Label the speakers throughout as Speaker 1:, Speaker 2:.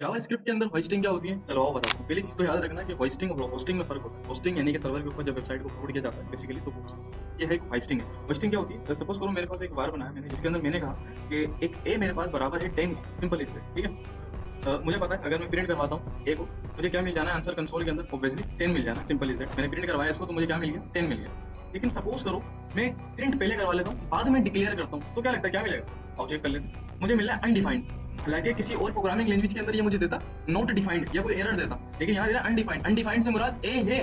Speaker 1: JavaScript के अंदर hosting क्या होती है? चलो आओ बताता हूँ। पहली चीज़ तो याद रखना कि होस्टिंग और होस्टिंग में फ़र्क होता है। होस्टिंग यानी कि सर्वर के ऊपर जब वेबसाइट को अपलोड किया जाता है बेसिकली तो वो ये है एक होस्टिंग है। होस्टिंग क्या होती है? सपोज़ करो मेरे पास एक वार बनाया मैंने जिसके अंदर मैंने कहा कि एक ए मेरे पास बराबर है 10 सिंपल इज़ दैट, ठीक है? मुझे पता है अगर मैं प्रिंट करवाता हूँ ए को, मुझे क्या मिल जाना है आंसर कंसोल के अंदर ऑब्वियसली 10 मिल जाना है, सिंपल इज़ दैट। मैंने प्रिंट करवाया इसको तो मुझे क्या मिल गया? 10 मिल गया। लेकिन सपोज़ करो मैं प्रिंट पहले करवा लेता हूँ, बाद में डिक्लेयर करता हूँ, तो क्या लगता है क्या मिलेगा? आओ चेक कर लेते हैं। मुझे मिल रहा है अनडिफाइंड। हालाँकि किसी और प्रोग्रामिंग लैंग्वेज के अंदर ये मुझे देता नॉट डिफाइंड या कोई एरर देता, लेकिन यहाँ दे रहा है अनडिफाइंड। अनडिफाइंड से मुराद ए है,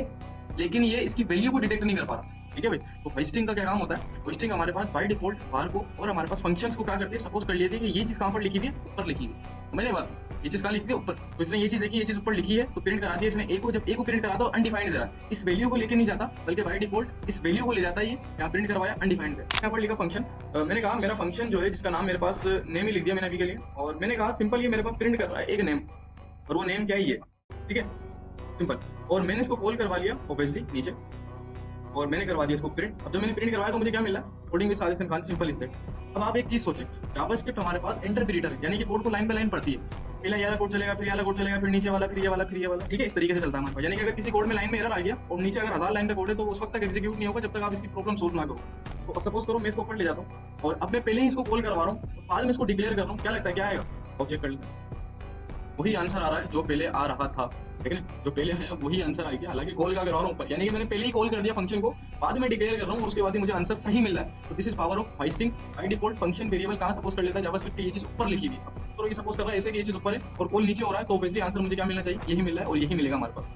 Speaker 1: लेकिन ये इसकी वैल्यू को डिटेक्ट नहीं कर पा रहा। ठीक है भाई? तो होस्टिंग का क्या काम होता है? होस्टिंग हमारे पास बाय डिफ़ॉल्ट var को और हमारे पास फंक्शंस को क्या करती है? सपोज़ कर लेती है कि ये चीज़ कहाँ पर लिखी हुई है? ऊपर लिखी हुई है। मैंने बात ये चीज़ कहाँ लिखी थी? ऊपर। तो इसने ये चीज़ देखी, ये चीज़ ऊपर लिखी है, तो प्रिंट करा दिया इसने ए को। जब ए को प्रिंट करा दो अनडिफाइंड दे रहा है। इस वैल्यू को लेके नहीं जाता, बल्कि बाय डिफ़ॉल्ट इस वैल्यू को ले जाता है ये। यहाँ प्रिंट करवाया अनडिफाइंड है। यहाँ पर लिखा फंक्शन। मैंने कहा मेरा फंक्शन जो है जिसका नाम मेरे पास नेम ही लिख दिया मैंने अभी के लिए, और मैंने कहा सिंपल ये मेरे पास प्रिंट कर रहा है एक नेम, और वो नेम क्या है ये, ठीक है? सिंपल। और मैंने इसको कॉल करवा लिया ऑब्वियसली नीचे, और मैंने करवा दिया इसको प्रिंट। अब जब मैंने प्रिंट करवाया तो मुझे क्या मिला? Coding with Sajid Khan simple is that. अब आप एक चीज़ सोचें, जावास्क्रिप्ट हमारे पास इंटरप्रिटर है, यानी कि कोड को लाइन बाय लाइन पढ़ती है। पहले ये वाला कोड चलेगा, फिर ये वाला कोड चलेगा, फिर नीचे वाला, फिर ये वाला, फिर ये वाला, ठीक है? इस तरीके से चलता है हमारे पास। यानी कि अगर किसी कोड में लाइन में एरर आ गया और नीचे अगर 1000 लाइन का कोड है तो उस वक्त तक एग्जीक्यूट नहीं होगा जब तक आप इसकी प्रॉब्लम सोल्व ना करो। तो अब सपोज करो मैं इसको ऊपर ले जाता हूँ और अब मैं पहले ही इसको कॉल करवा रहा हूँ, तो बाद में इसको डिक्लेयर कर रहा हूँ, क्या लगता है क्या आएगा? और चेक कर लेते हैं। वही आंसर आ रहा है जो पहले आ रहा था, ठीक है? जो पहले है वही आंसर आ गया, हालांकि कॉल का करवा रहा हूँ ऊपर, यानी कि मैंने पहले ही कॉल कर दिया फंक्शन को, बाद में डिक्लेयर कर रहा हूँ और उसके बाद ही मुझे आंसर सही मिल रहा है। तो this is power of hosting. By default function variable कहाँ सपोज कर लेता है जावास्क्रिप्ट की ये चीज ऊपर लिखी हुई है, तो ये सपोज कर रहा है ऐसे कि ये चीज ऊपर है और कॉल नीचे हो रहा है, तो ऑब्वियसली आंसर मुझे क्या मिलना चाहिए? यही मिल रहा है और यही मिलेगा हमारे पास।